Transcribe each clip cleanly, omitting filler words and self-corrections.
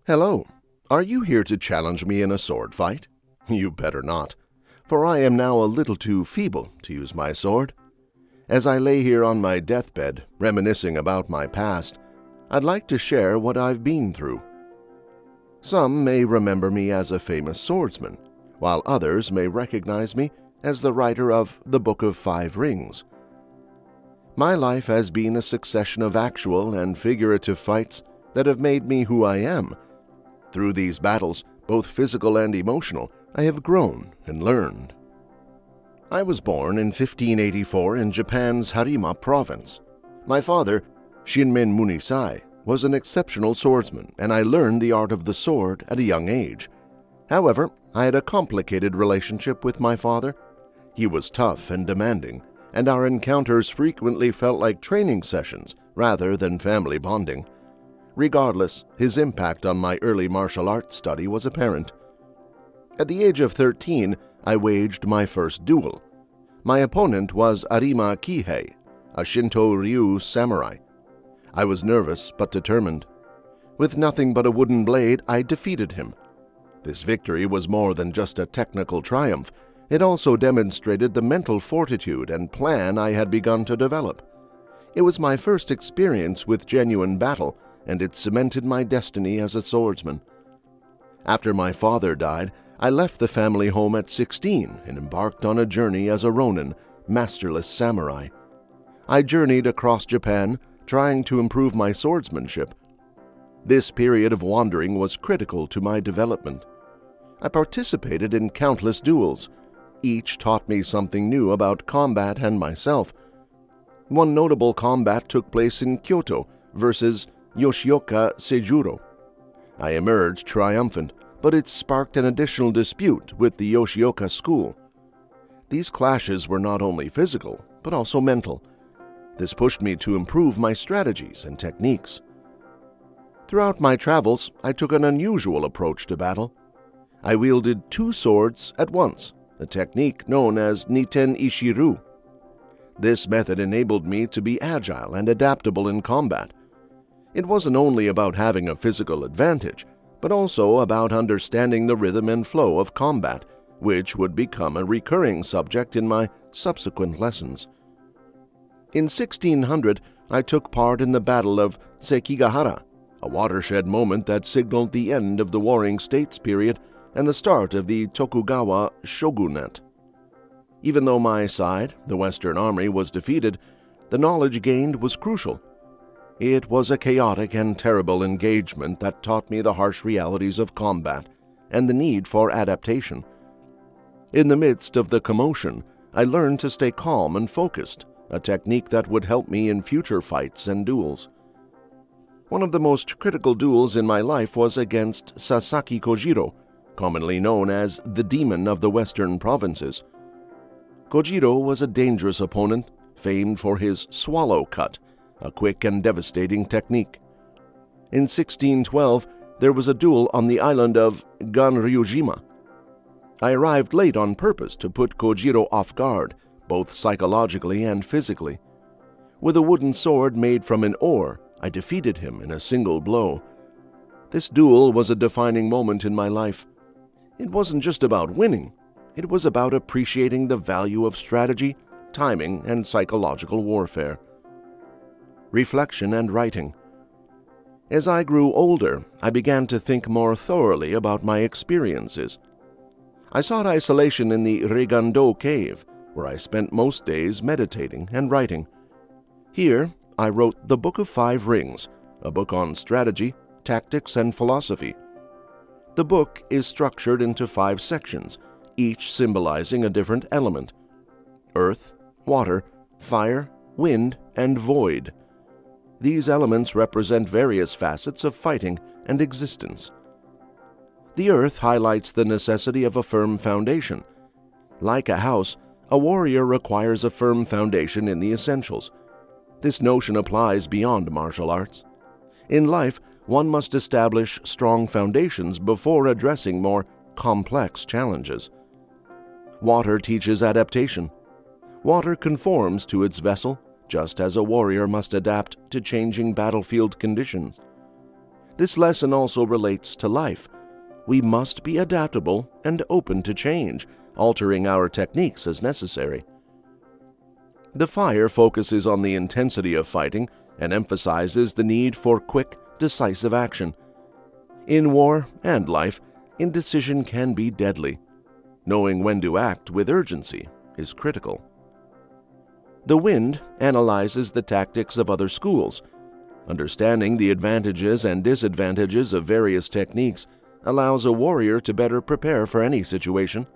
Hello. Are you here to challenge me in a sword fight? You better not, for I am now a little too feeble to use my sword. As I lay here on my deathbed, reminiscing about my past, I'd like to share what I've been through. Some may remember me as a famous swordsman, while others may recognize me as the writer of the Book of Five Rings. My life has been a succession of actual and figurative fights that have made me who I am. Through these battles, both physical and emotional, I have grown and learned. I was born in 1584 in Japan's Harima province. My father, Shinmen Munisai, was an exceptional swordsman, and I learned the art of the sword at a young age. However, I had a complicated relationship with my father. He was tough and demanding, and our encounters frequently felt like training sessions rather than family bonding. Regardless, his impact on my early martial arts study was apparent. At the age of 13, I waged my first duel. My opponent was Arima Kihei, a Shinto Ryu samurai. I was nervous but determined. With nothing but a wooden blade, I defeated him. This victory was more than just a technical triumph. It also demonstrated the mental fortitude and plan I had begun to develop. It was my first experience with genuine battle, and it cemented my destiny as a swordsman. After my father died, I left the family home at 16 and embarked on a journey as a ronin, masterless samurai. I journeyed across Japan, trying to improve my swordsmanship. This period of wandering was critical to my development. I participated in countless duels. Each taught me something new about combat and myself. One notable combat took place in Kyoto versus Yoshioka Seijuro. I emerged triumphant, but it sparked an additional dispute with the Yoshioka school. These clashes were not only physical, but also mental. This pushed me to improve my strategies and techniques. Throughout my travels, I took an unusual approach to battle. I wielded two swords at once, a technique known as Niten Ishiru. This method enabled me to be agile and adaptable in combat. It wasn't only about having a physical advantage, but also about understanding the rhythm and flow of combat, which would become a recurring subject in my subsequent lessons. In 1600, I took part in the Battle of Sekigahara, a watershed moment that signaled the end of the Warring States period and the start of the Tokugawa shogunate. Even though my side, the Western Army, was defeated, the knowledge gained was crucial. It was a chaotic and terrible engagement that taught me the harsh realities of combat and the need for adaptation. In the midst of the commotion, I learned to stay calm and focused, a technique that would help me in future fights and duels. One of the most critical duels in my life was against Sasaki Kojiro, commonly known as the Demon of the Western Provinces. Kojiro was a dangerous opponent, famed for his swallow cut, a quick and devastating technique. In 1612, there was a duel on the island of Ganryujima. I arrived late on purpose to put Kojiro off guard, both psychologically and physically. With a wooden sword made from an oar, I defeated him in a single blow. This duel was a defining moment in my life. It wasn't just about winning. It was about appreciating the value of strategy, timing, and psychological warfare. Reflection and writing. As I grew older, I began to think more thoroughly about my experiences. I sought isolation in the Regando cave, where I spent most days meditating and writing. Here, I wrote the Book of Five Rings, a book on strategy, tactics, and philosophy. The book is structured into 5 sections, each symbolizing a different element: earth, water, fire, wind, and void. These elements represent various facets of fighting and existence. The earth highlights the necessity of a firm foundation. Like a house, a warrior requires a firm foundation in the essentials. This notion applies beyond martial arts. In life, one must establish strong foundations before addressing more complex challenges. Water teaches adaptation. Water conforms to its vessel, just as a warrior must adapt to changing battlefield conditions. This lesson also relates to life. We must be adaptable and open to change, altering our techniques as necessary. The fire focuses on the intensity of fighting and emphasizes the need for quick, decisive action. In war and life, indecision can be deadly. Knowing when to act with urgency is critical. The wind analyzes the tactics of other schools. Understanding the advantages and disadvantages of various techniques allows a warrior to better prepare for any situation.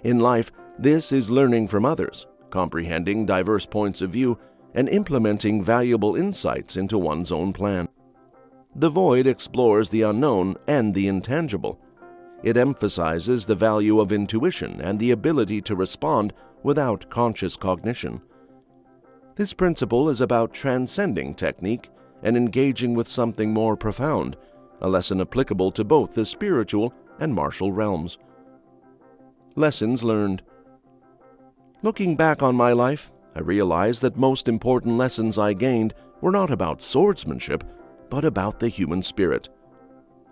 In life, this is learning from others, comprehending diverse points of view, and implementing valuable insights into one's own plan. The void explores the unknown and the intangible. It emphasizes the value of intuition and the ability to respond without conscious cognition. This principle is about transcending technique and engaging with something more profound, a lesson applicable to both the spiritual and martial realms. Lessons learned. Looking back on my life, I realized that most important lessons I gained were not about swordsmanship, but about the human spirit.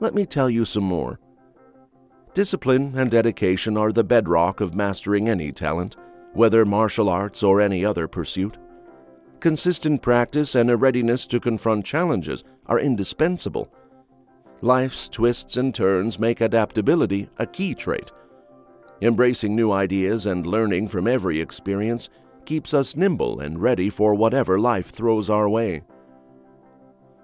Let me tell you some more. Discipline and dedication are the bedrock of mastering any talent, whether martial arts or any other pursuit. Consistent practice and a readiness to confront challenges are indispensable. Life's twists and turns make adaptability a key trait. Embracing new ideas and learning from every experience keeps us nimble and ready for whatever life throws our way.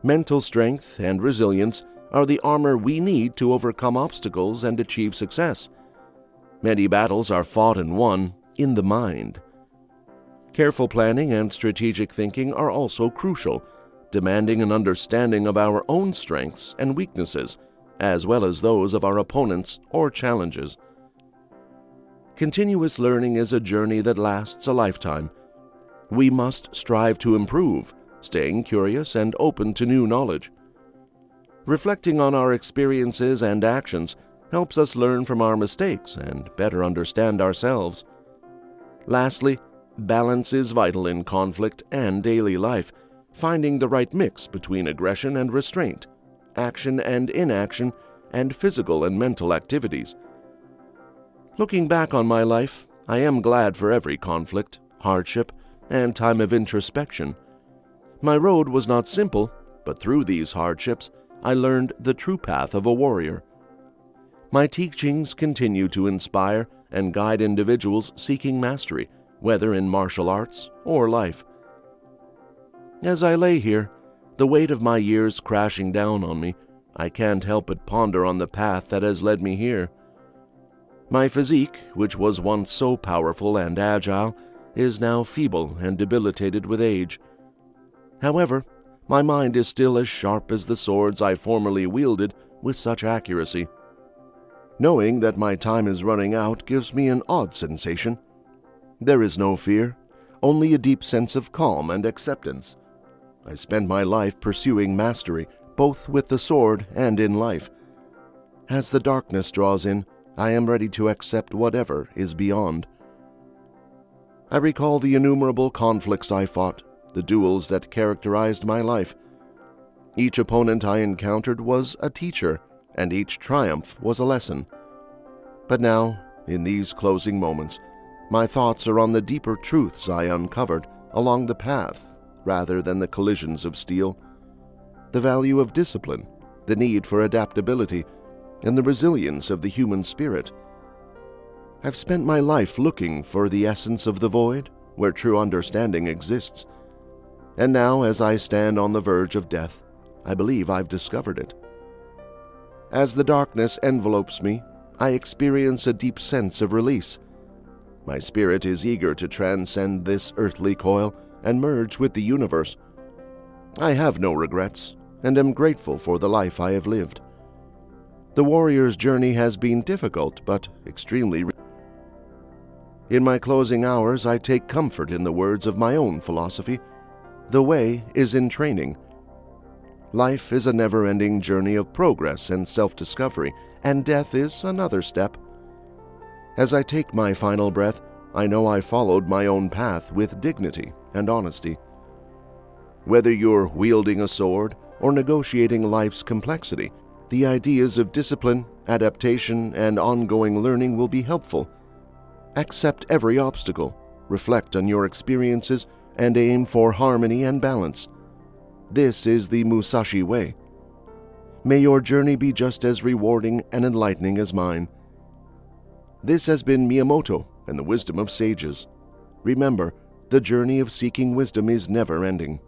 Mental strength and resilience are the armor we need to overcome obstacles and achieve success. Many battles are fought and won in the mind. Careful planning and strategic thinking are also crucial, demanding an understanding of our own strengths and weaknesses, as well as those of our opponents or challenges. Continuous learning is a journey that lasts a lifetime. We must strive to improve, staying curious and open to new knowledge. Reflecting on our experiences and actions helps us learn from our mistakes and better understand ourselves. Lastly, balance is vital in conflict and daily life, finding the right mix between aggression and restraint, action and inaction, and physical and mental activities. Looking back on my life, I am glad for every conflict, hardship, and time of introspection. My road was not simple, but through these hardships, I learned the true path of a warrior. My teachings continue to inspire and guide individuals seeking mastery, whether in martial arts or life. As I lay here, the weight of my years crashing down on me, I can't help but ponder on the path that has led me here. My physique, which was once so powerful and agile, is now feeble and debilitated with age. However, my mind is still as sharp as the swords I formerly wielded with such accuracy. Knowing that my time is running out gives me an odd sensation. There is no fear, only a deep sense of calm and acceptance. I spend my life pursuing mastery, both with the sword and in life. As the darkness draws in, I am ready to accept whatever is beyond. I recall the innumerable conflicts I fought, the duels that characterized my life. Each opponent I encountered was a teacher, and each triumph was a lesson. But now, in these closing moments, my thoughts are on the deeper truths I uncovered along the path rather than the collisions of steel. The value of discipline, the need for adaptability, and the resilience of the human spirit. I've spent my life looking for the essence of the void, where true understanding exists. And now, as I stand on the verge of death, I believe I've discovered it. As the darkness envelopes me, I experience a deep sense of release. My spirit is eager to transcend this earthly coil and merge with the universe. I have no regrets, and am grateful for the life I have lived. The warrior's journey has been difficult, but extremely. In my closing hours, I take comfort in the words of my own philosophy. The way is in training. Life is a never-ending journey of progress and self-discovery, and death is another step. As I take my final breath, I know I followed my own path with dignity and honesty. Whether you're wielding a sword, or negotiating life's complexity, the ideas of discipline, adaptation, and ongoing learning will be helpful. Accept every obstacle, reflect on your experiences, and aim for harmony and balance. This is the Musashi way. May your journey be just as rewarding and enlightening as mine. This has been Miyamoto and the Wisdom of Sages. Remember, the journey of seeking wisdom is never ending.